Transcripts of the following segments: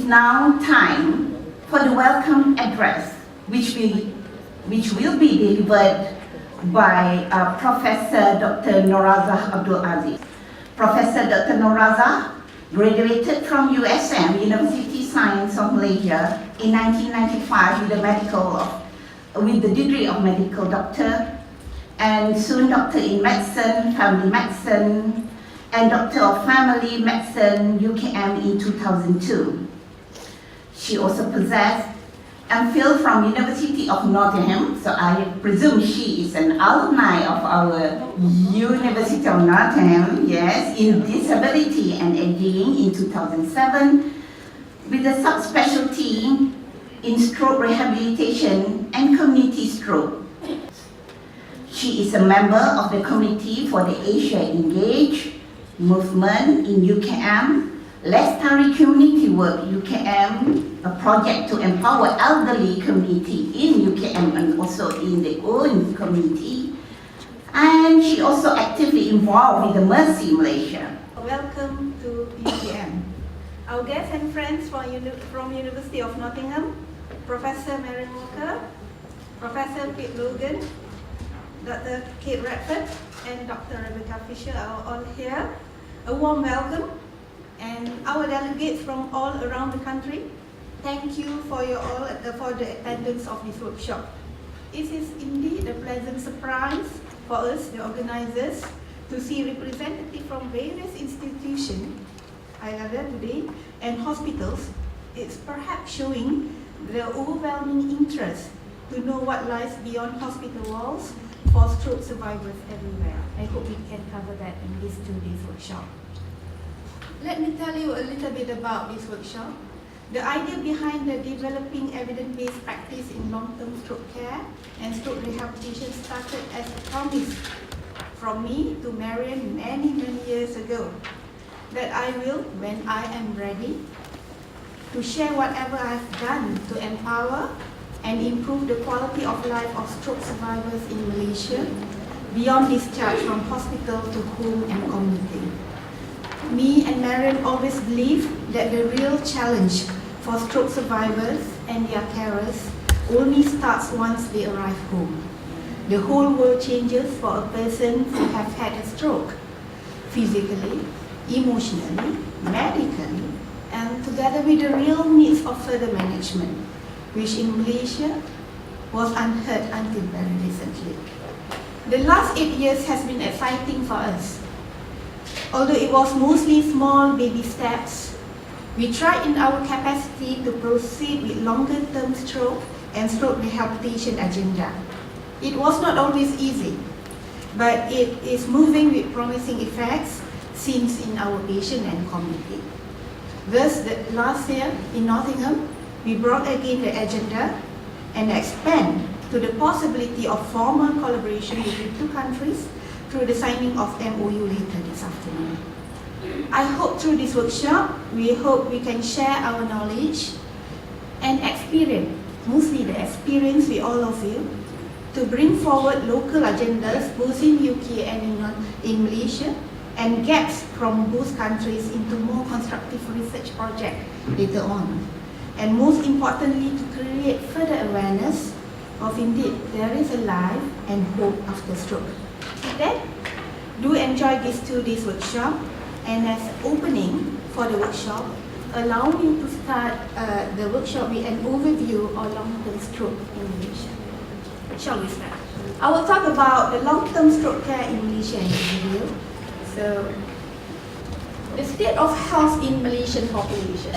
now time for the welcome address, which will be delivered by Professor Dr. Noorazah Abdul Aziz. Professor Dr. Noorazah graduated from USM, University Science of Malaysia, in 1995 with the degree of medical doctor, and soon doctor in medicine, family medicine, and Doctor of Family Medicine, UKM in 2002. She also possessed MPhil from University of Nottingham, so I presume she is an alumni of our University of Nottingham, yes, in Disability and Aging in 2007, with a subspecialty in stroke rehabilitation and community stroke. She is a member of the Committee for the Asia Engage movement in UKM, Lestari Community Work UKM, a project to empower elderly community in UKM and also in their own community. And she also actively involved with the Mercy Malaysia. Welcome to UKM. Our guests and friends from University of Nottingham, Professor Marion Walker, Professor Pete Logan, Dr. Kate Radford, and Dr. Rebecca Fisher are all here. A warm welcome, and our delegates from all around the country, thank you for the attendance of this workshop. It is indeed a pleasant surprise for us, the organizers, to see representatives from various institutions either today and hospitals. It's perhaps showing the overwhelming interest to know what lies beyond hospital walls for stroke survivors everywhere. I hope we can cover that in this 2 days workshop. Let me tell you a little bit about this workshop. The idea behind the developing evidence-based practice in long-term stroke care and stroke rehabilitation started as a promise from me to Marion many years ago, that I will, when I am ready, to share whatever I've done to empower and improve the quality of life of stroke survivors in Malaysia beyond discharge from hospital to home and community. Me and Marion always believe that the real challenge for stroke survivors and their carers only starts once they arrive home. The whole world changes for a person who has had a stroke, physically, emotionally, medically, and together with the real needs of further management, which in Malaysia was unheard until very recently. The last 8 years has been exciting for us. Although it was mostly small baby steps, we tried in our capacity to proceed with longer-term stroke and stroke rehabilitation agenda. It was not always easy, but it is moving with promising effects seen in our patient and community. Thus, last year in Nottingham, we brought again the agenda and expand to the possibility of formal collaboration between 2 countries through the signing of MOU later this afternoon. I hope through this workshop, we can share our knowledge and experience, mostly the experience with all of you, to bring forward local agendas both in UK and in Malaysia, and gaps from both countries into more constructive research projects later on. And most importantly, to create further awareness of indeed there is a life and hope after stroke. With that, do enjoy this 2 days workshop, and as opening for the workshop, allow me to start the workshop with an overview of long-term stroke in Malaysia. Shall we start? I will talk about the long-term stroke care in Malaysia in this video. So, the state of health in Malaysian population.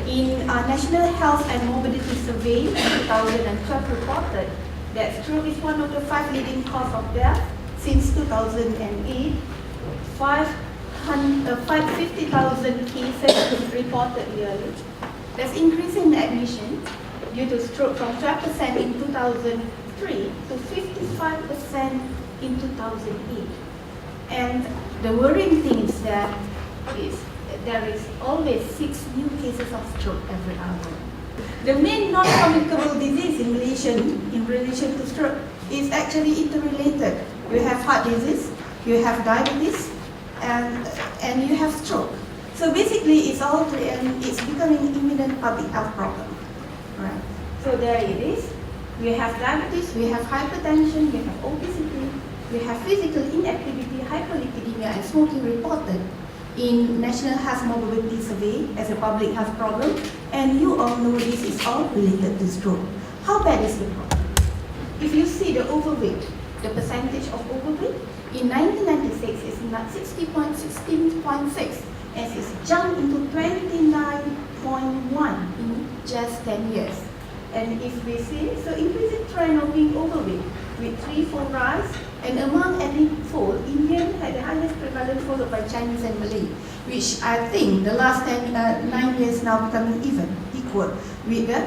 In our National Health and Morbidity Survey in 2012 reported that stroke is one of the 5 leading causes of death since 2008. 50,000 cases reported yearly. There's increase in admission due to stroke from 12% in 2003 to 55% in 2008. And the worrying thing is that there is always 6 new cases of stroke every hour. The main non-communicable disease in relation to stroke is actually interrelated. You have heart disease, you have diabetes, and you have stroke. So basically, it's becoming an imminent public health problem. Right. So there it is. We have diabetes, we have hypertension, we have obesity, we have physical inactivity, hyperlipidemia, and smoking reported in National Health Mobility Survey as a public health problem. And you all know this is all related to stroke. How bad is the problem? If you see the overweight, the percentage of overweight, in 1996 is not 16.6, and it's jumped into 29.1 in just 10 years. And if we see, so increasing trend of being overweight with 3-4 rise, and among ethnic fold, Indian had the highest prevalence, followed by Chinese and Malay, which I think the last 9 years now becoming equal with the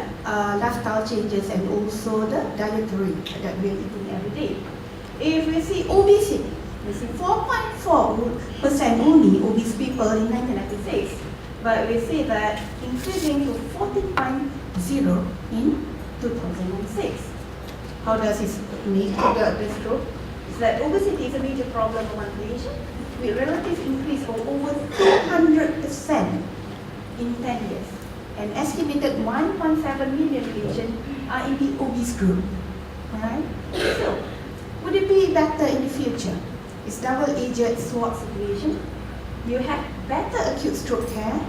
lifestyle changes and also the dietary that we are eating every day. If we see obesity, we see 4.4% only obese people in 1996, but we see that increasing to 14.0 in 2006. How does it make the stroke? Is that obesity is a major problem among Malaysia, with relative increase of over 200% in 10 years. An estimated 1.7 million Malaysians are in the obese group. Right? So, would it be better in the future? It's double-edged sword situation. You have better acute stroke care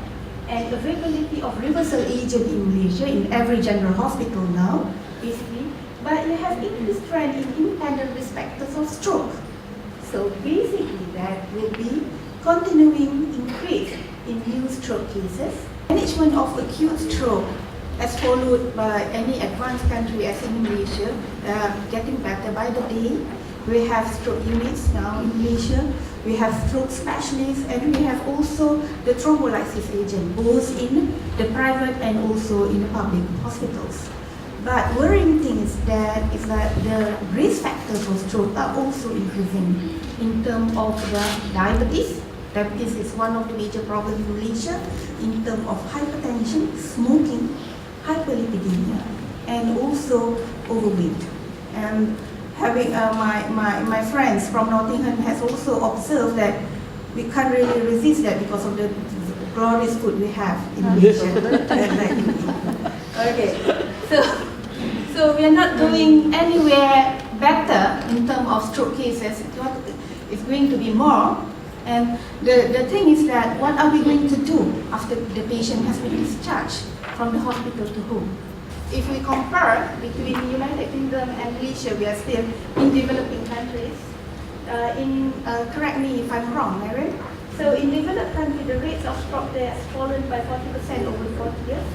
and availability of reversal agent in Malaysia in every general hospital now, basically. But you have increased trend in independent risk factors of stroke. So basically that will be continuing increase in new stroke cases. Management of acute stroke as followed by any advanced country as in Malaysia, getting better by the day. We have stroke units now in Malaysia. We have stroke specialists, and we have also the thrombolysis agent, both in the private and also in the public hospitals. But worrying thing is that the risk factors for stroke are also increasing in terms of the diabetes. Diabetes is one of the major problems in Malaysia in terms of hypertension, smoking, hyperlipidemia, and also overweight. And having my friends from Nottingham has also observed that we can't really resist that because of the glorious food we have in Malaysia. Okay, so we are not going anywhere better in terms of stroke cases. It's going to be more. And the thing is that what are we going to do after the patient has been discharged from the hospital to home? If we compare between United Kingdom and Malaysia, we are still in developing countries. Correct me if I'm wrong, Mary. So in developed countries, the rates of stroke there has fallen by 40% over 40 years.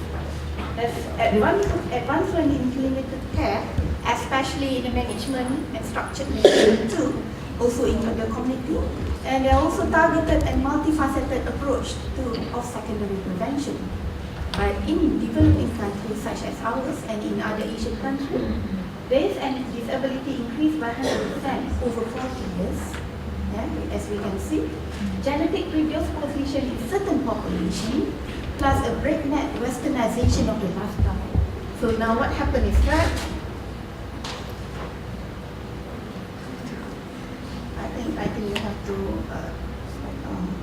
As advancement in clinical care, especially in the management and structured management too, also in the community. And there are also targeted and multifaceted approach of secondary prevention. But in developing countries such as ours and in other Asian countries, race and disability increased by 100% over 40 years. As we can see, genetic predisposition in certain population, plus a breakneck westernization of the lifestyle. So now what happened is that I think you have to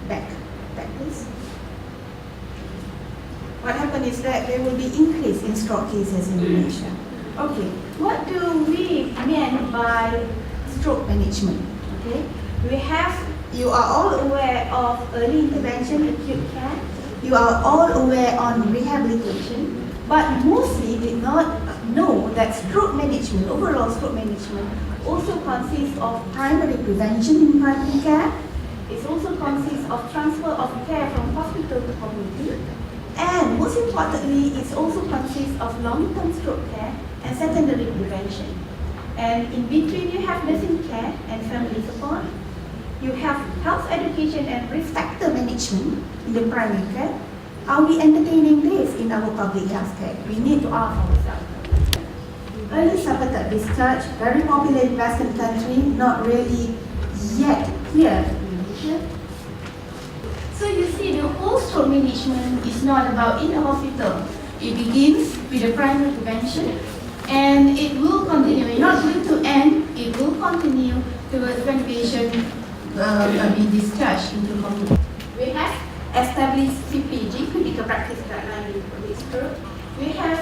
back please. What happened is that there will be increase in stroke cases in Malaysia. Okay, what do we mean by stroke management? Okay, you are all aware of early intervention, acute care. You are all aware on rehabilitation, but mostly did not know that stroke management, overall stroke management, also consists of primary prevention in primary care. It also consists of transfer of care from hospital to community. And most importantly, it also consists of long-term stroke care and secondary prevention. And in between, you have nursing care and family support. You have health education and risk factor management in the primary care. Are we entertaining this in our public health care? We need to ask ourselves. Early sabotage discharge, very popular in Western country, not really yet here in Malaysia. So you see, the whole stroke management is not about in a hospital. It begins with the primary prevention, and it will continue. Not going to end. It will continue towards when patient be discharged into community. We have established CPG, Clinical Practice Guideline with stroke. We have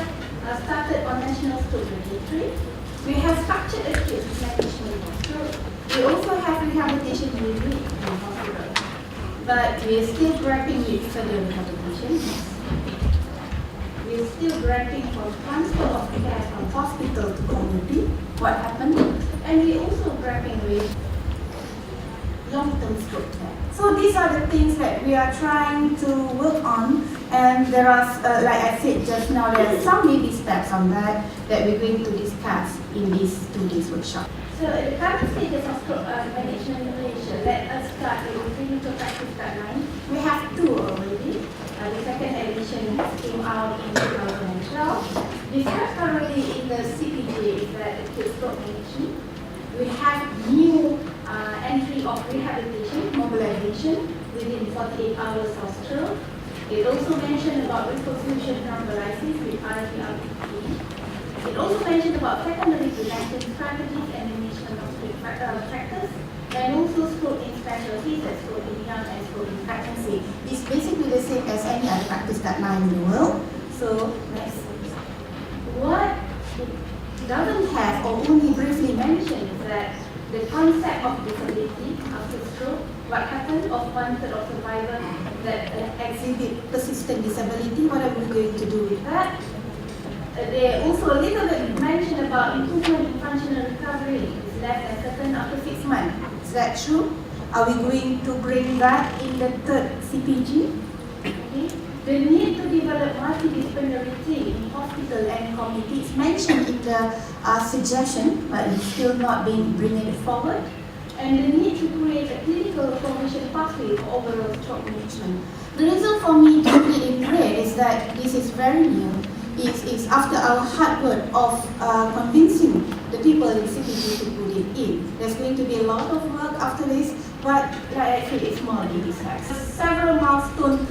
started on National Stroke Registry. We have structured a case management of stroke. We also have rehabilitation unit in hospital. But we are still grappling with further rehabilitation. We are still grappling for transfer of care from hospital to community, what happened, and we also grappling with long-term stroke care. So these are the things that we are trying to work on, and there are, like I said just now, there are some baby steps on that we're going to discuss in this 2 days workshop. So the current status of stroke management in Malaysia, let us start with the clinical practice guideline. We have 2 already. The second edition came out in 2012. Discussed currently in the CPG is that acute stroke management. We have new entry of rehabilitation, mobilization within 48 hours of stroke. It also mentioned about reconstruction thrombolysis with RPRPT. It also mentioned about secondary prevention strategies and management of stroke factors, and also stroke in specialties, as stroke in young and stroke in pregnancy. It's basically the same as any other practice guideline in the world. So next, what it doesn't have or only briefly mentioned is that the concept of disability after stroke, what happened of 1/3 of survivors that exhibit persistent disability, what are we going to do with that? They also a little bit mentioned about improvement in functional recovery is less than certain after 6 months. Is that true? Are we going to bring that in the 3rd CPG? Okay. The need to develop multidisciplinary team in hospital and community is mentioned in the suggestion, but it's still not being bringing it forward. And the need to create a clinical formation pathway for overall stroke management. The reason for me to put it in red is that this is very new. It's after our hard work of convincing the people in CPG to put it in. There's going to be a lot of work after this, but like I said, it's more in this steps. Several milestone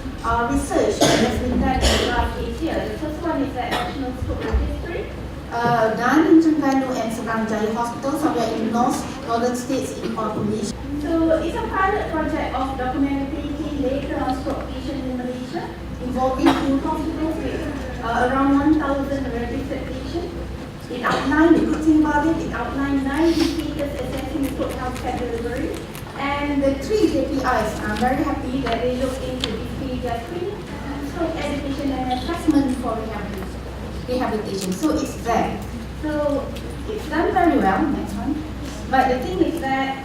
research that has been done in the last 8 years. The first one is the National Stroke Registry, done in Terengganu and Seberang Hospital, somewhere in northern states in Malaysia. So it's a pilot project of documenting data on stroke patients in Malaysia, involving 2 hospitals with around 1,000 registered patients. It outlined the good thing about it. It outlined 9 indicators assessing stroke healthcare delivery. And the 3 KPIs, I'm very happy that they look into dysphagia screening, stroke education and assessment for rehabilitation. So it's there. So it's done very well, next one. But the thing is that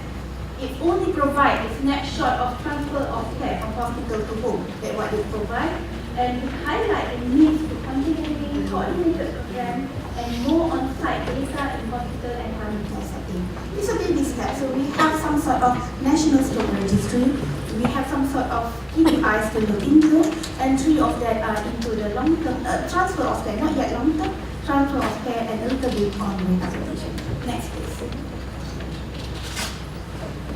it only provides a snapshot of transfer of care from hospital to home, that what they provide, and highlight the need to continually coordinated program and more on-site data in hospital and primary care setting. It's a baby step. So we have some sort of national stroke registry. We have some sort of KPIs to look into, and 3 of that are into the long-term transfer of care, not yet long-term, transfer of care, and a little bit on rehabilitation. Next, please.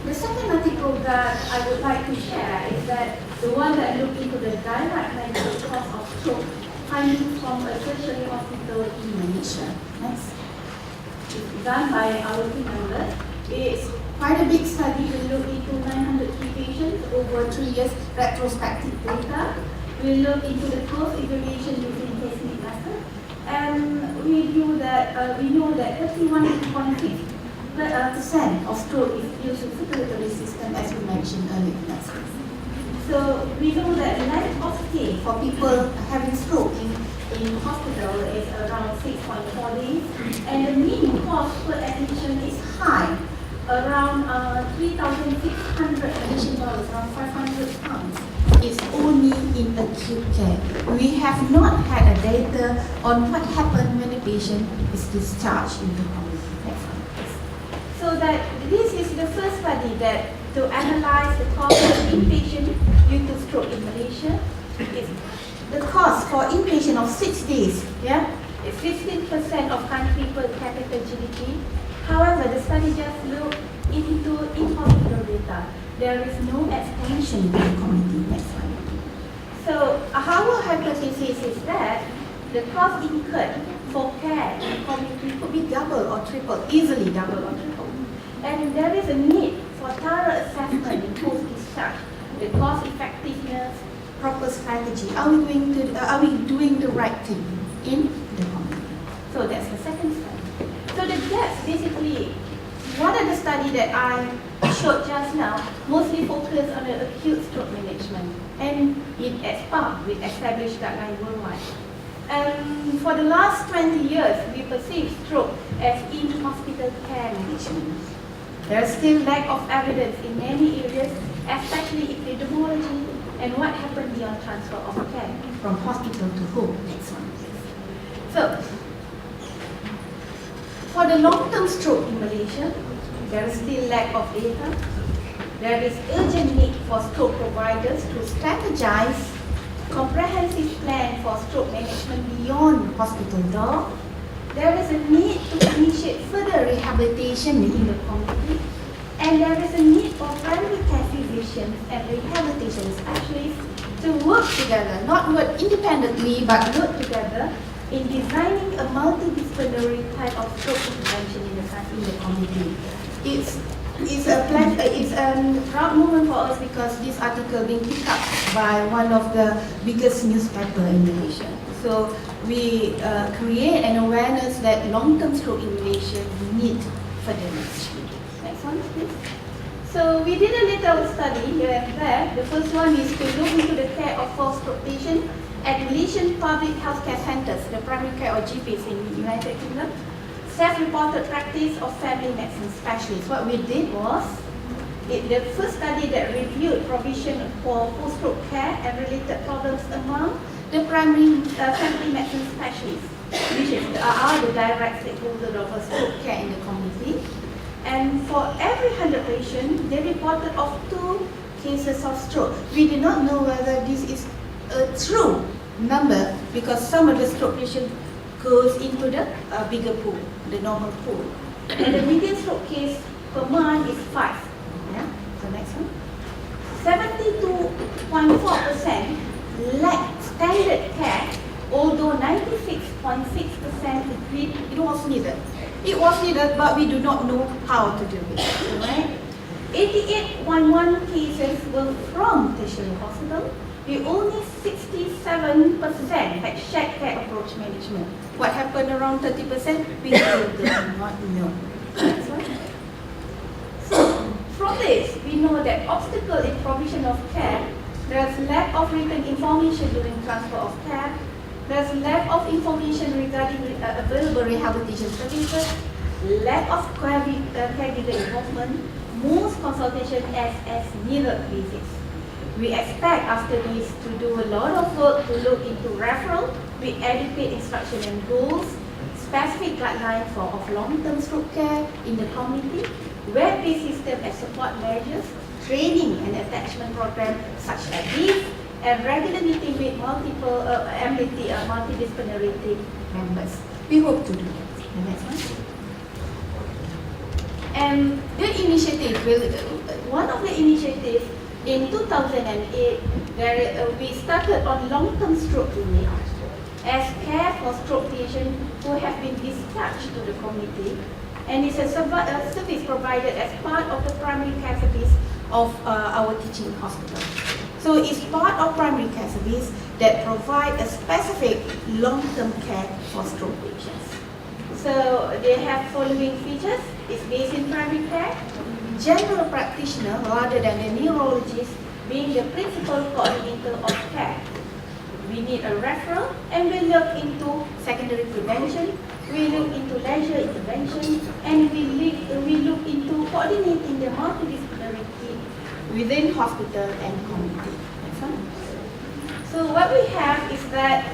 The second article that I would like to share is that the one that looked into the direct medical cost of stroke findings from a tertiary hospital in Malaysia. Next. It's done by our team members. It's quite a big study. We look into 903 patients over 3 years retrospective data. We look into the cost evaluation using case-mix method, and we know that 31.6% of stroke is due to circulatory system, as we mentioned earlier. Next. So we know that length of stay for people having stroke in hospital is around 6.4 days, and the mean cost per admission is high, around 3,600 Malaysian dollars, around 500 pounds. It's only in acute care. We have not had a data on what happened when the patient is discharged into hospital. So that this is the first study that to analyze the cost of inpatient due to stroke in Malaysia. The cost for inpatient of 6 days, is 15% of country per capita GDP. However, the study just looked into in-hospital data. There is no extension to the community. Next one. So our hypothesis is that the cost incurred for care in community could be double or triple, easily double or triple. And there is a need for thorough assessment in post-discharge, the cost effectiveness, proper strategy? Are we doing the right thing in the community? So that's the second study. So the gaps, basically, one of the study that I showed just now mostly focus on the acute stroke management, and it ESPA with established guideline worldwide. For the last 20 years, we perceive stroke as in-hospital care management. There is still lack of evidence in many areas, especially epidemiology and what happened beyond transfer of care from hospital to home. Next one, please. So, for the long-term stroke in Malaysia, there is still lack of data. There is urgent need for stroke providers to strategize comprehensive plan for stroke management beyond hospital door. There is a need to initiate further rehabilitation in the community, and there is a need for primary care physicians and rehabilitation specialists to work together, not work independently, but work together in designing a multidisciplinary type of stroke intervention in the community. It's a proud moment for us because this article being picked up by one of the biggest newspaper in Malaysia. So we create an awareness that long-term stroke in Malaysia need further management. Next one, please. So we did a little study here and there. The first one is to look into the care of forced stroke patients at Malaysian public healthcare centers, the primary care or GPs in the United Kingdom. Self-reported practice of family medicine specialists. What we did was, the first study that reviewed provision for post-stroke care and related problems among the primary family medicine specialists, which are the direct stakeholders of stroke care in the community. And for every 100 patients, they reported of 2 cases of stroke. We do not know whether this is a true number because some of the stroke patients goes into the bigger pool, the normal pool. And the median stroke case per month is 5. Yeah? So next one. 72.4% lack standard care, although 96.6% agreed it was needed. It was needed, but we do not know how to do it. Right? 88.1 cases were from tertiary hospital. We only 67% had shared care approach management. What happened around 30%? We still do not know. Next one. So, from this, we know that obstacle in provision of care, there's lack of written information during transfer of care, there's lack of information regarding available rehabilitation services, lack of caregiver involvement, most consultation as needed visits. We expect after this to do a lot of work to look into referral with adequate instruction and goals, specific guidelines of long-term stroke care in the community, web-based system and support measures, training and attachment program such as this, and regular meeting with multidisciplinary team members. We hope to do that. The next one. And the initiative, one of the initiatives in 2008, we started on long-term stroke unit as care for stroke patients who have been discharged to the community, and it's a service provided as part of the primary care service of our teaching hospital. So it's part of primary care service that provide a specific long-term care for stroke patients. So they have following features. It's based in primary care, general practitioner rather than the neurologist being the principal coordinator of care. We need a referral, and we look into secondary prevention, we look into leisure intervention, and we look into coordinating the multidisciplinary team within hospital and community. So what we have is that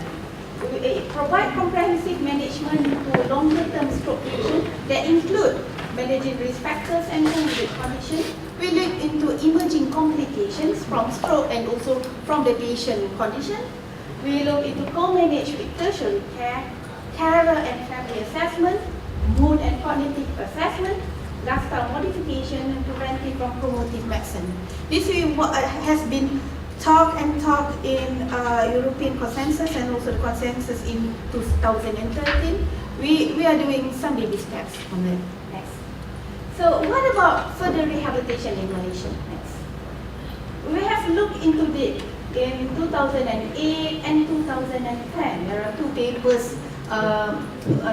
we provide comprehensive management to longer-term stroke patients that include managing risk factors and comorbid conditions. We look into emerging complications from stroke and also from the patient condition. We look into co-manage with tertiary care, carer and family assessment, mood and cognitive assessment, lifestyle modification, and preventive from promotive medicine. This is what has been talked in European consensus and also the consensus in 2013. We are doing some baby steps on it. Next. So what about further rehabilitation in Malaysia? Next. We have looked into in 2008 and 2010. There are two papers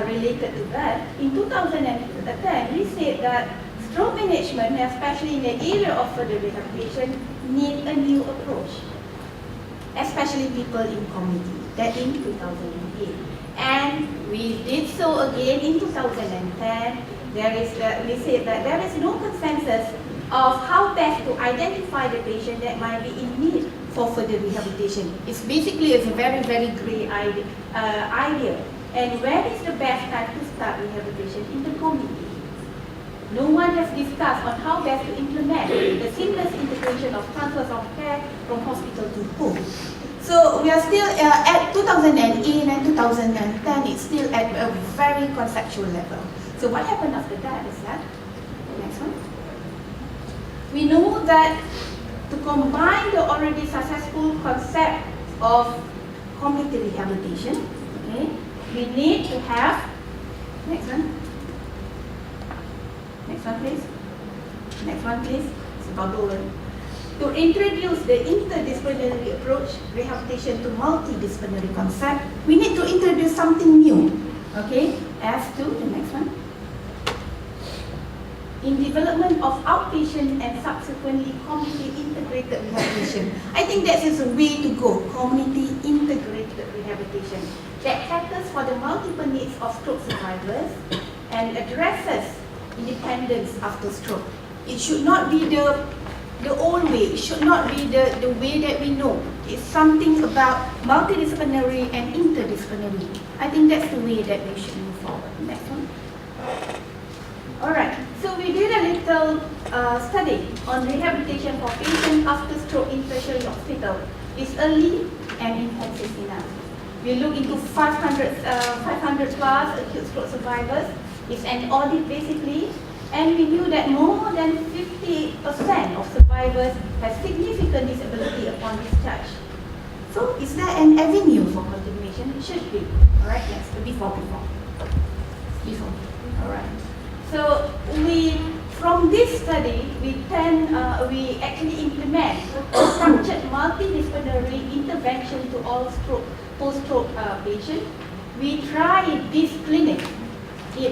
related to that. In 2010, we said that stroke management, especially in the area of further rehabilitation, need a new approach, especially people in community. That in 2008. And we did so again in 2010. We said that there is no consensus of how best to identify the patient that might be in need for further rehabilitation. It's basically a very, very grey idea. And where is the best time to start rehabilitation? In the community. No one has discussed on how best to implement the seamless integration of transfers of care from hospital to home. So we are still at 2008 and 2010, it's still at a very conceptual level. So what happened after that is that, next one. We know that to combine the already successful concept of community rehabilitation, okay, we need to have, next one. Next one please. Next one please. It's a bubble one. To introduce the interdisciplinary approach, rehabilitation to multidisciplinary concept, we need to introduce something new. Okay, as to the next one. In development of outpatient and subsequently community integrated rehabilitation. I think that is a way to go, community integrated rehabilitation that caters for the multiple needs of stroke survivors and addresses independence after stroke. It should not be the old way, it should not be the way that we know. It's something about multidisciplinary and interdisciplinary. I think that's the way that we should move forward. Next one. Alright, so we did a little study on rehabilitation for patients after stroke in tertiary hospital. It's early and intensive enough. We look into 500 plus acute stroke survivors. It's an audit basically, and we knew that more than 50% of survivors have significant disability upon discharge. So is there an avenue for continuation? It should be. Alright, next, before. Alright. So from this study, we actually implement a structured multidisciplinary intervention to all post-stroke patients. We tried this clinic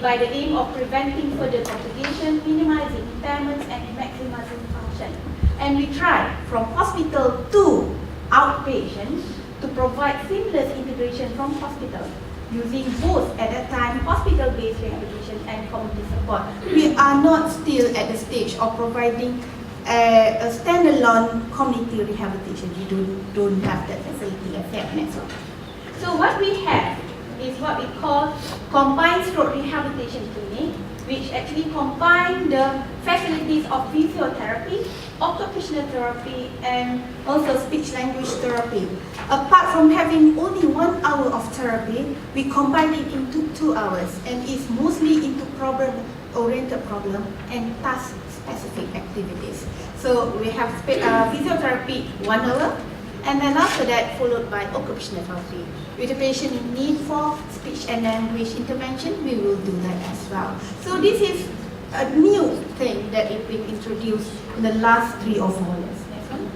by the aim of preventing further complications, minimizing impairments, and maximizing function. And we tried from hospital to outpatient to provide seamless integration from hospital, using both at that time hospital-based rehabilitation and community support. We are not still at the stage of providing a standalone community rehabilitation. We don't have that facility as yet. Next one. So what we have is what we call combined stroke rehabilitation clinic, which actually combine the facilities of physiotherapy, occupational therapy, and also speech-language therapy. Apart from having only 1 hour of therapy, we combine it into 2 hours, and it's mostly into problem-oriented problem and task-specific activities. So we have physiotherapy 1 hour, and then after that followed by occupational therapy. With the patient in need for speech and language intervention, we will do that as well. So this is a new thing that has been introduced in the last 3 or 4 years. Next one.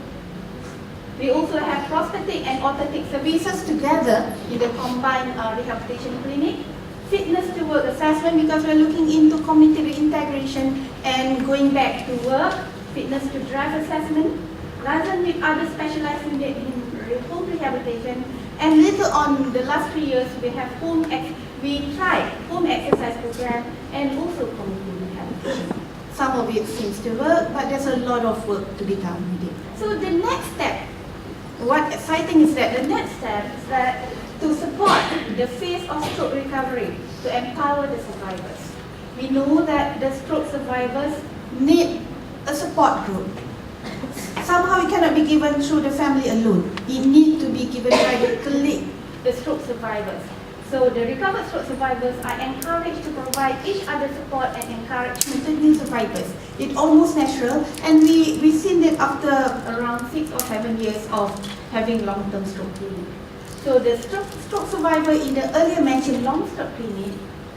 We also have prosthetic and orthotic services together in the combined rehabilitation clinic. Fitness to work assessment, because we're looking into community reintegration and going back to work. Fitness to drive assessment. Liaison with other specialized units in home rehabilitation, and later on, the last 3 years, we tried home exercise program and also community rehabilitation. Some of it seems to work, but there's a lot of work to be done with it. So the next step, what exciting is that the next step is that to support the phase of stroke recovery, to empower the survivors. We know that the stroke survivors need a support group. Somehow it cannot be given through the family alone. It needs to be given by the colleague, the stroke survivors. So the recovered stroke survivors are encouraged to provide each other support and encouragement to new survivors. It's almost natural, and we've seen that after around 6 or 7 years of having long-term stroke clinic. So the stroke survivor in the earlier mentioned long-stroke clinic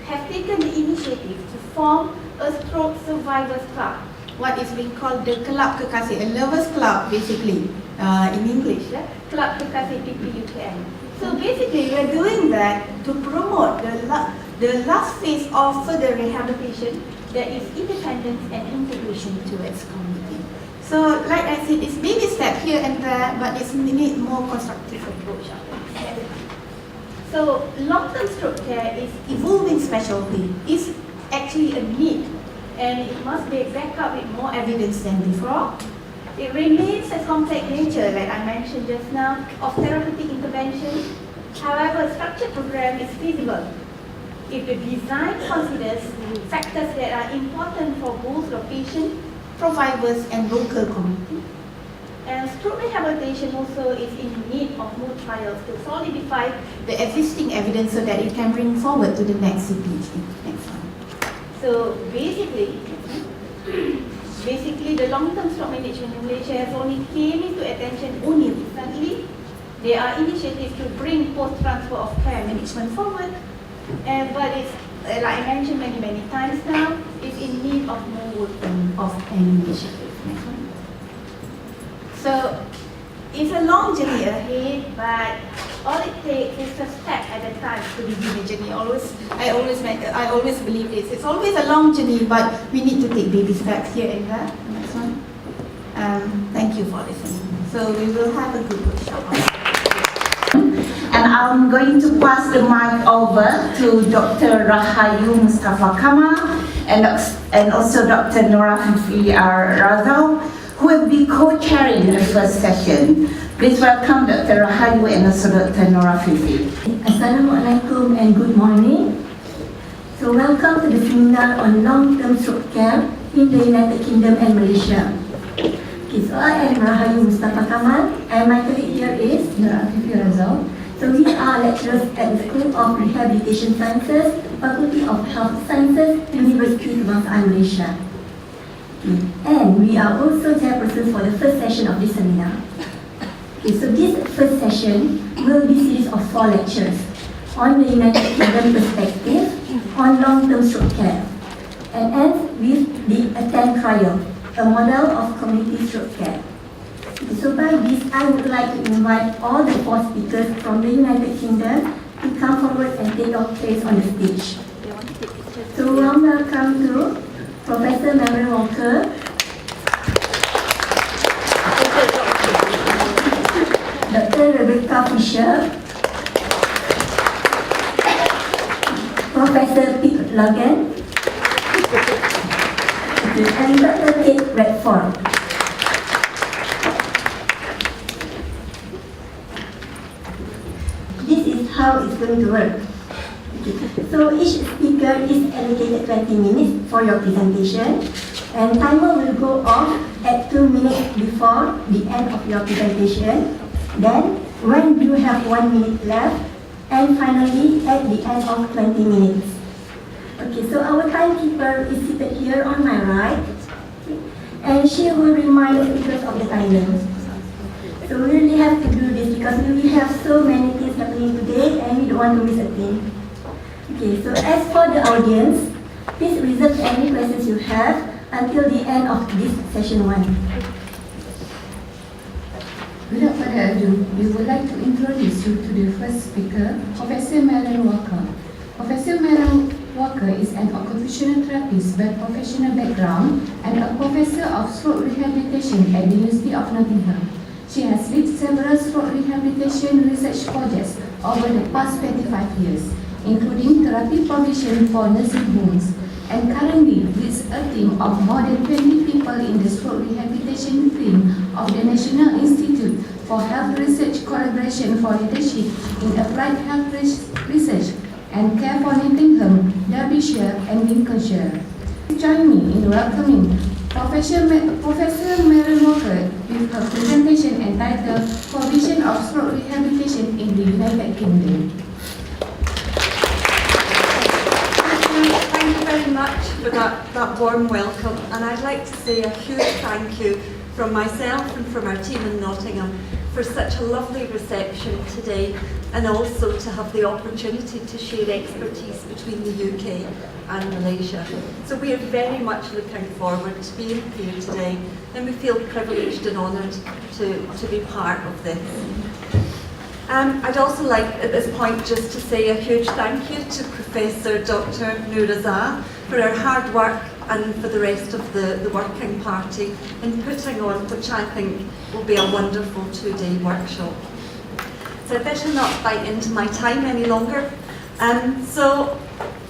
have taken the initiative to form a stroke survivors club. What is being called the Club Kekasih, a lovers club basically. in English, Club HEJIM PPUKM. So basically, we're doing that to promote the last phase of further rehabilitation, that is independence and integration towards community. So, like I said, it's baby step here and there, but it's need more constructive approach. So, long-term stroke care is evolving specialty. It's actually a need, and it must be backed up with more evidence than before. It remains a complex nature, like I mentioned just now, of therapeutic intervention. However, a structured program is feasible if the design considers factors that are important for both the patient, providers, and local community. And stroke rehabilitation also is in need of more trials to solidify the existing evidence so that it can bring forward to the next CPG. Next one. So basically, the long-term stroke management in Malaysia has only came into attention only recently. There are initiatives to bring post-transfer of care management forward, but it's, like I mentioned many times now, it's in need of more work of an initiative. Next one. So it's a long journey ahead, but all it takes is a step at a time to begin the journey. I always believe this. It's always a long journey, but we need to take baby steps here and there. Next one. Thank you for listening. So we will have a good workshop. And I'm going to pass the mic over to Dr. Rahayu Mustafa Kamal and also Dr. Noorazah, who will be co-chairing the first session. Please welcome Dr. Rahayu and also Dr. Noorazah. Assalamualaikum and good morning. So welcome to the seminar on long-term stroke care in the United Kingdom and Malaysia. Okay, so I am Rahayu Mustafa Kamal and my colleague here is Noorazah. So we are lecturers at the School of Rehabilitation Sciences, Faculty of Health Sciences, University Kebangsaan Malaysia. Okay. And we are also chairpersons for the first session of this seminar. Okay, so this first session will be a series of 4 lectures on the United Kingdom perspective on long-term stroke care, and ends with the ATTEND trial, a model of community stroke care. Okay, so by this, I would like to invite all the 4 speakers from the United Kingdom to come forward and take your place on the stage. So warm welcome to Professor Mary Walker, Dr. Rebecca Fisher, Professor Pete Logan, and Dr. Kate Redford. This is how it's going to work. So each speaker is allocated 20 minutes for your presentation, and timer will go off at 2 minutes before the end of your presentation. Then, when you have 1 minute left, and finally at the end of 20 minutes. Okay, so our timekeeper is seated here on my right, and she will remind the speakers of the timer. So we really have to do this because we have so many things happening today, and we don't want to miss a thing. Okay, so as for the audience, please reserve any questions you have until the end of this session 1. Without further ado, we would like to introduce you to the first speaker, Professor Mary Walker. Professor Mary Walker is an occupational therapist by professional background and a professor of stroke rehabilitation at the University of Nottingham. She has led several stroke rehabilitation research projects over the past 25 years, including therapy provision for nursing homes, and currently leads a team of more than 20 people in the stroke rehabilitation team of the National Institute for Health Research Collaboration for Leadership in Applied Health Research and Care for Nottingham, Derbyshire and Lincolnshire. Join me in welcoming Professor Mary Walker with her presentation entitled Provision of Stroke Rehabilitation in the United Kingdom. Thank you very much for that warm welcome, and I'd like to say a huge thank you from myself and from our team in Nottingham for such a lovely reception today, and also to have the opportunity to share expertise between the UK and Malaysia. So we are very much looking forward to being here today, and we feel privileged and honoured to be part of this. I'd also like at this point just to say a huge thank you to Professor Dr. Noorazah for her hard work and for the rest of the working party in putting on, which I think will be a wonderful 2-day workshop. So I better not bite into my time any longer. So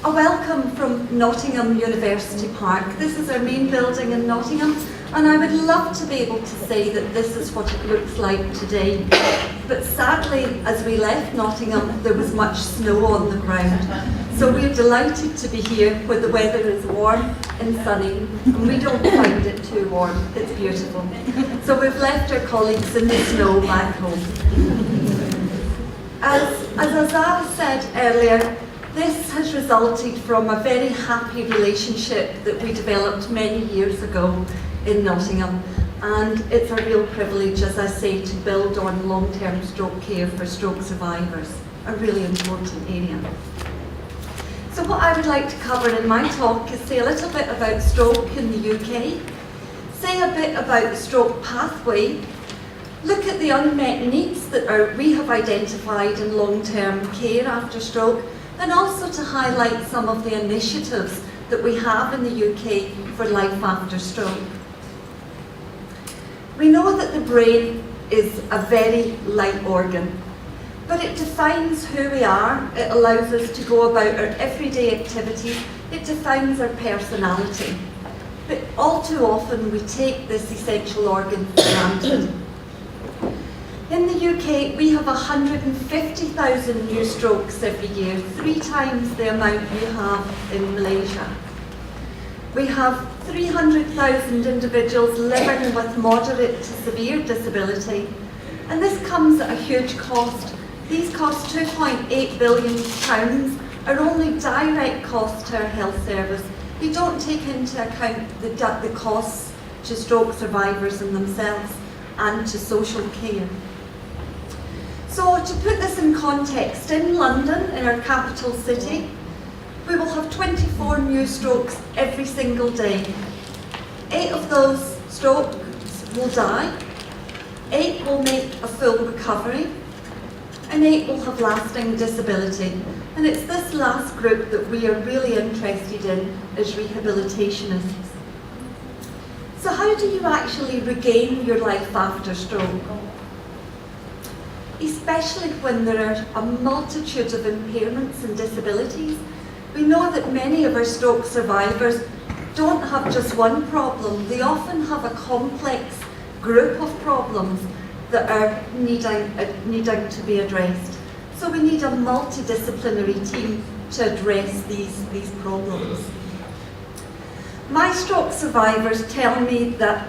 a welcome from Nottingham University Park. This is our main building in Nottingham, and I would love to be able to say that this is what it looks like today. But sadly, as we left Nottingham, there was much snow on the ground. So we're delighted to be here where the weather is warm and sunny, and we don't find it too warm. It's beautiful. So we've left our colleagues in the snow back home. As Aziz said earlier, this has resulted from a very happy relationship that we developed many years ago in Nottingham, and it's a real privilege, as I say, to build on long-term stroke care for stroke survivors, a really important area. So what I would like to cover in my talk is say a little bit about stroke in the UK, say a bit about the stroke pathway, look at the unmet needs that we have identified in long-term care after stroke, and also to highlight some of the initiatives that we have in the UK for life after stroke. We know that the brain is a very light organ, but it defines who we are, it allows us to go about our everyday activities, it defines our personality. But all too often we take this essential organ for granted. In the UK, we have 150,000 new strokes every year, 3 times the amount we have in Malaysia. We have 300,000 individuals living with moderate to severe disability, and this comes at a huge cost. These cost £2.8 billion, are only direct costs to our health service. They don't take into account the costs to stroke survivors and themselves and to social care. So to put this in context, in London, in our capital city, we will have 24 new strokes every single day. 8 of those strokes will die, 8 will make a full recovery, and 8 will have lasting disability. And it's this last group that we are really interested in as rehabilitationists. So how do you actually regain your life after stroke? Especially when there are a multitude of impairments and disabilities. We know that many of our stroke survivors don't have just one problem. They often have a complex group of problems that are needing to be addressed. So we need a multidisciplinary team to address these problems. My stroke survivors tell me that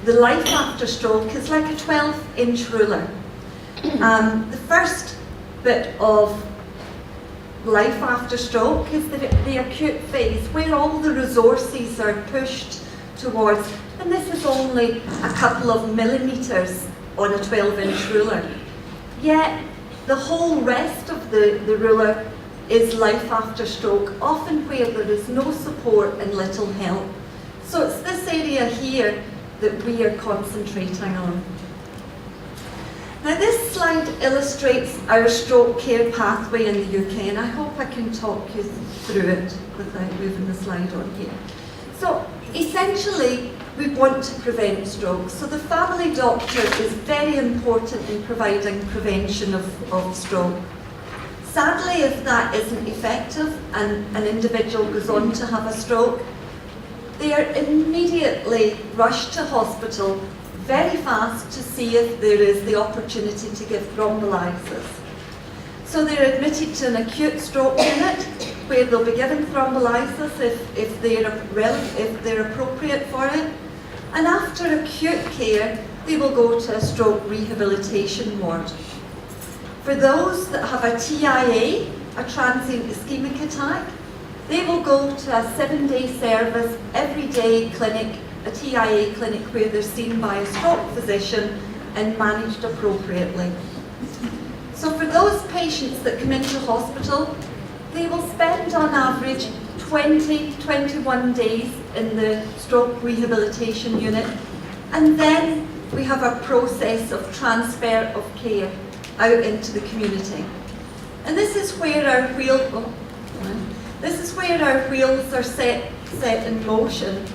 the life after stroke is like a 12-inch ruler. The first bit of life after stroke is the acute phase, where all the resources are pushed towards, and this is only a couple of millimetres on a 12-inch ruler. Yet the whole rest of the ruler is life after stroke, often where there is no support and little help. So it's this area here that we are concentrating on. Now this slide illustrates our stroke care pathway in the UK, and I hope I can talk you through it without moving the slide on here. So essentially, we want to prevent stroke. So the family doctor is very important in providing prevention of stroke. Sadly, if that isn't effective and an individual goes on to have a stroke, they are immediately rushed to hospital very fast to see if there is the opportunity to give thrombolysis. So they're admitted to an acute stroke unit where they'll be given thrombolysis if they're appropriate for it. And after acute care, they will go to a stroke rehabilitation ward. For those that have a TIA, a transient ischemic attack, they will go to a 7-day service, everyday clinic, a TIA clinic where they're seen by a stroke physician and managed appropriately. So for those patients that come into hospital, they will spend on average 21 days in the stroke rehabilitation unit, and then we have a process of transfer of care out into the community. And this is where our wheels are set in motion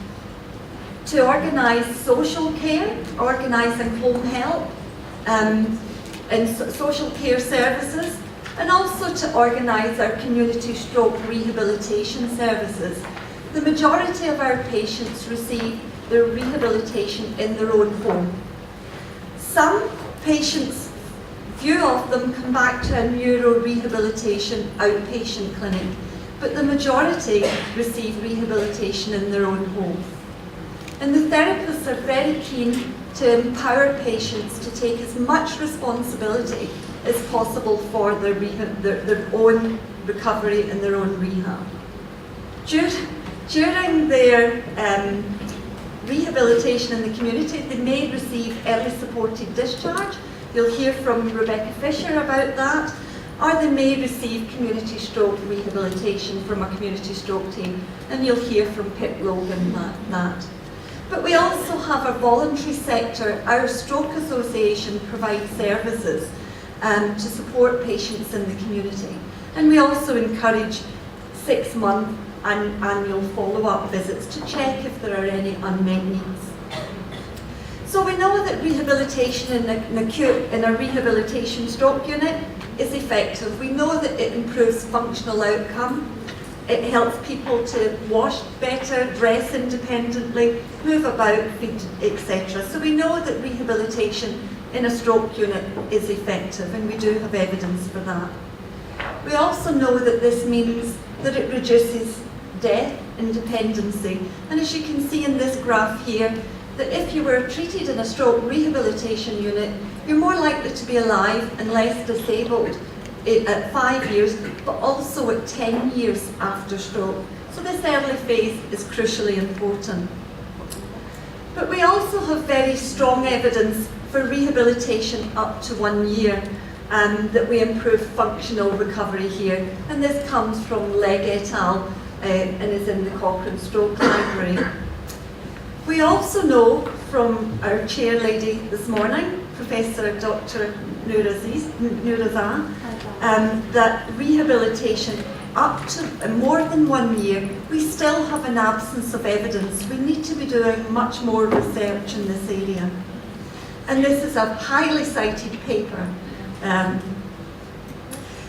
to organise social care, organising home help and social care services, and also to organise our community stroke rehabilitation services. The majority of our patients receive their rehabilitation in their own home. Some patients, few of them come back to a neuro-rehabilitation outpatient clinic, but the majority receive rehabilitation in their own home. And the therapists are very keen to empower patients to take as much responsibility as possible for their own recovery and their own rehab. During their rehabilitation in the community, they may receive early supported discharge. You'll hear from Rebecca Fisher about that. Or they may receive community stroke rehabilitation from a community stroke team, and you'll hear from Pip Logan that. But we also have a voluntary sector. Our Stroke Association provides services to support patients in the community. And we also encourage 6-month and annual follow-up visits to check if there are any unmet needs. So we know that rehabilitation in a rehabilitation stroke unit is effective. We know that it improves functional outcome. It helps people to wash better, dress independently, move about, feed, etc. So we know that rehabilitation in a stroke unit is effective, and we do have evidence for that. We also know that this means that it reduces death and dependency. And as you can see in this graph here, that if you were treated in a stroke rehabilitation unit, you're more likely to be alive and less disabled at 5 years, but also at 10 years after stroke. So this early phase is crucially important. But we also have very strong evidence for rehabilitation up to 1 year, that we improve functional recovery here. And this comes from Legg et al. And is in the Cochrane Stroke Library. We also know from our chair lady this morning, Professor Dr. Noorazah, that rehabilitation up to more than 1 year, we still have an absence of evidence. We need to be doing much more research in this area. And this is a highly cited paper.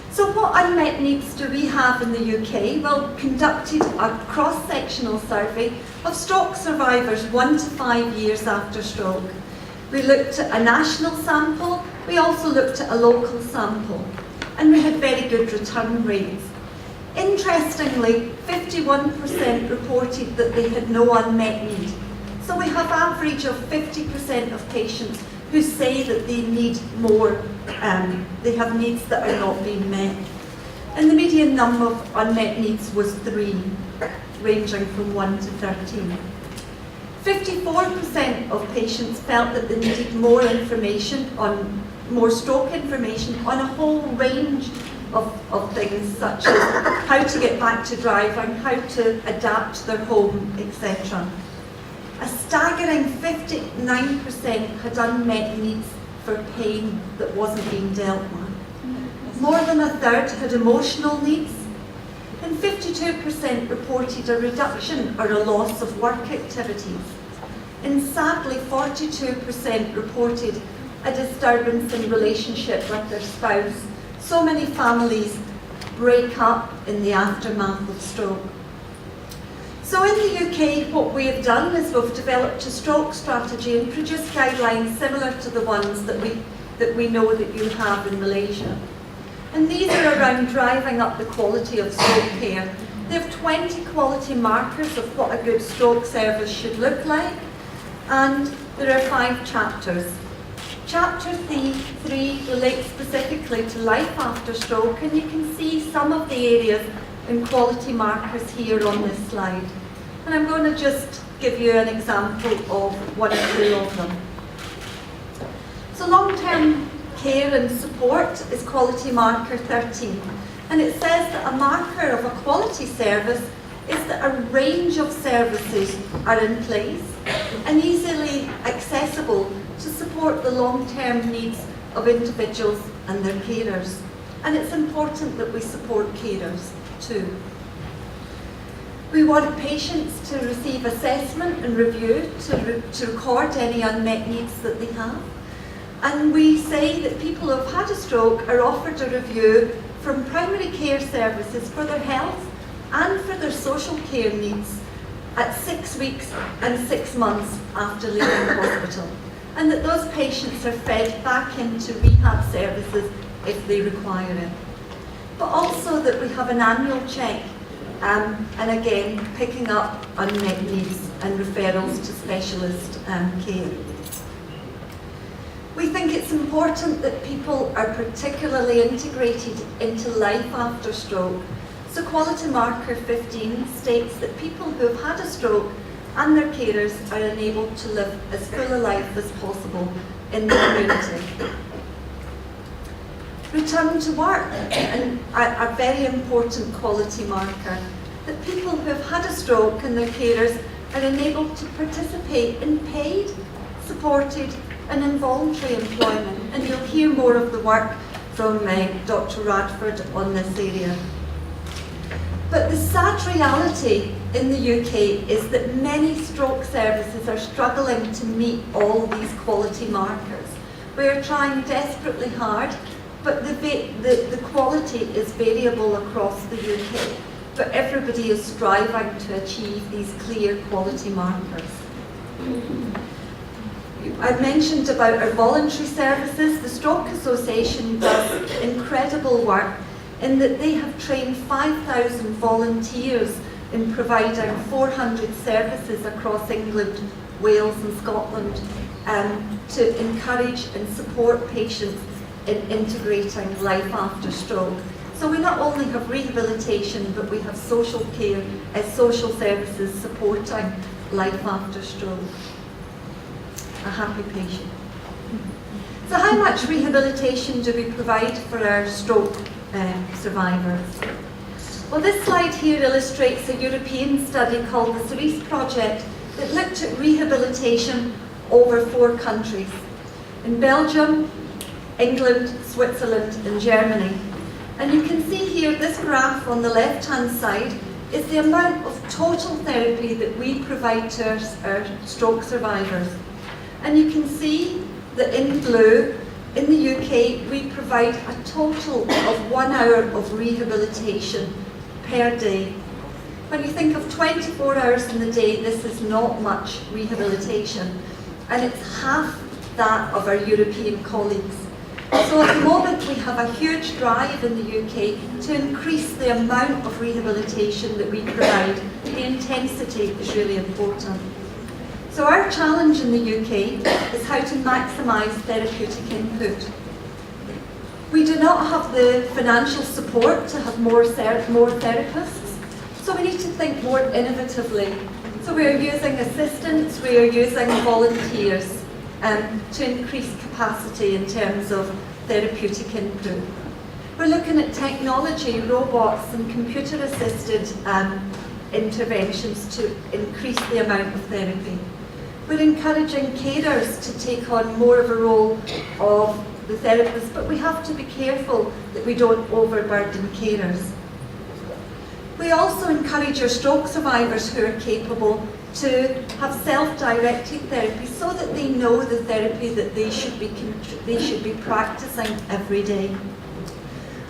So what unmet needs do we have in the UK? Well, conducted a cross-sectional survey of stroke survivors 1 to 5 years after stroke. We looked at a national sample, we also looked at a local sample, and we had very good return rates. Interestingly, 51% reported that they had no unmet need. So we have average of 50% of patients who say that they need more, they have needs that are not being met. And the median number of unmet needs was 3, ranging from 1 to 13. 54% of patients felt that they needed more information more stroke information on a whole range of things, such as how to get back to driving, how to adapt their home, etc. A staggering 59% had unmet needs for pain that wasn't being dealt with. More than a third had emotional needs, and 52% reported a reduction or a loss of work activities. And sadly, 42% reported a disturbance in relationship with their spouse. So many families break up in the aftermath of stroke. So in the UK, what we have done is we've developed a stroke strategy and produced guidelines similar to the ones that we know that you have in Malaysia. And these are around driving up the quality of stroke care. They have 20 quality markers of what a good stroke service should look like, and there are 5 chapters. Chapter 3 relates specifically to life after stroke, and you can see some of the areas and quality markers here on this slide. And I'm going to just give you an example of 1 or 2 of them. So long-term care and support is quality marker 13. And it says that a marker of a quality service is that a range of services are in place and easily accessible to support the long-term needs of individuals and their carers. And it's important that we support carers too. We want patients to receive assessment and review to record any unmet needs that they have. And we say that people who have had a stroke are offered a review from primary care services for their health and for their social care needs at 6 weeks and 6 months after leaving hospital. And that those patients are fed back into rehab services if they require it. But also that we have an annual check and again picking up unmet needs and referrals to specialist care. We think it's important that people are particularly integrated into life after stroke. So Quality Marker 15 states that people who have had a stroke and their carers are enabled to live as full a life as possible in the community. Return to work, and a very important quality marker, that people who have had a stroke and their carers are enabled to participate in paid, supported and involuntary employment. And you'll hear more of the work from Dr. Radford on this area. But the sad reality in the UK is that many stroke services are struggling to meet all these quality markers. We are trying desperately hard, but the quality is variable across the UK. But everybody is striving to achieve these clear quality markers. I mentioned about our voluntary services. The Stroke Association does incredible work in that they have trained 5,000 volunteers in providing 400 services across England, Wales and Scotland to encourage and support patients in integrating life after stroke. So we not only have rehabilitation, but we have social care as social services supporting life after stroke. A happy patient. So how much rehabilitation do we provide for our stroke survivors? Well, this slide here illustrates a European study called the Cerise Project that looked at rehabilitation over 4 countries. In Belgium, England, Switzerland and Germany. And you can see here this graph on the left-hand side is the amount of total therapy that we provide to our stroke survivors. And you can see that in blue, in the UK, we provide a total of 1 hour of rehabilitation per day. When you think of 24 hours in the day, this is not much rehabilitation. And it's half that of our European colleagues. So at the moment we have a huge drive in the UK to increase the amount of rehabilitation that we provide. The intensity is really important. So our challenge in the UK is how to maximise therapeutic input. We do not have the financial support to have more therapists, so we need to think more innovatively. So we are using assistants, we are using volunteers to increase capacity in terms of therapeutic input. We're looking at technology, robots and computer-assisted interventions to increase the amount of therapy. We're encouraging carers to take on more of a role of the therapist, but we have to be careful that we don't overburden carers. We also encourage our stroke survivors who are capable to have self-directed therapy so that they know the therapy that they should be practicing every day.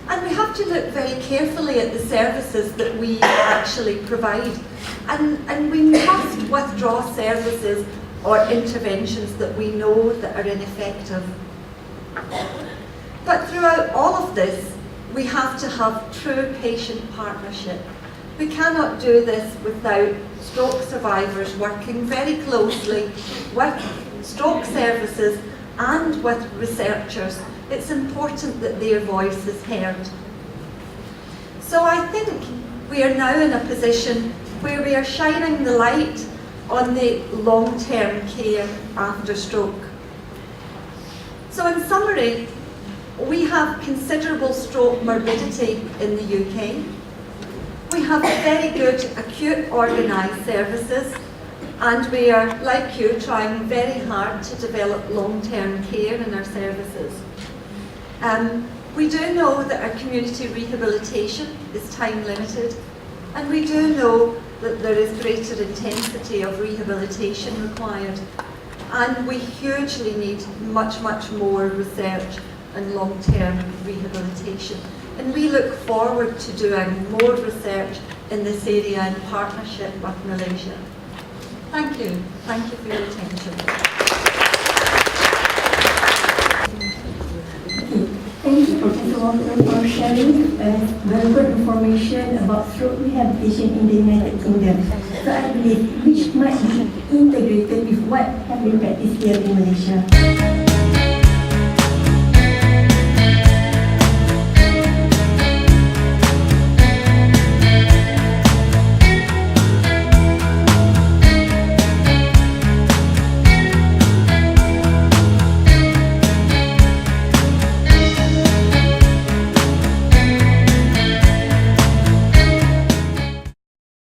And we have to look very carefully at the services that we actually provide. And we must withdraw services or interventions that we know that are ineffective. But throughout all of this, we have to have true patient partnership. We cannot do this without stroke survivors working very closely with stroke services and with researchers. It's important that their voice is heard. So I think we are now in a position where we are shining the light on the long-term care after stroke. So in summary, we have considerable stroke morbidity in the UK. We we have very good acute organised services, and we are, like you, trying very hard to develop long-term care in our services. We do know that our community rehabilitation is time limited, and we do know that there is greater intensity of rehabilitation required, and we hugely need much more research and long-term rehabilitation. And we look forward to doing more research in this area in partnership with Malaysia. Thank you. Thank you for your attention. Thank you, Professor Walker, for sharing very good information about stroke rehabilitation in the United Kingdom. So I believe which might be integrated with what have been practiced here in Malaysia.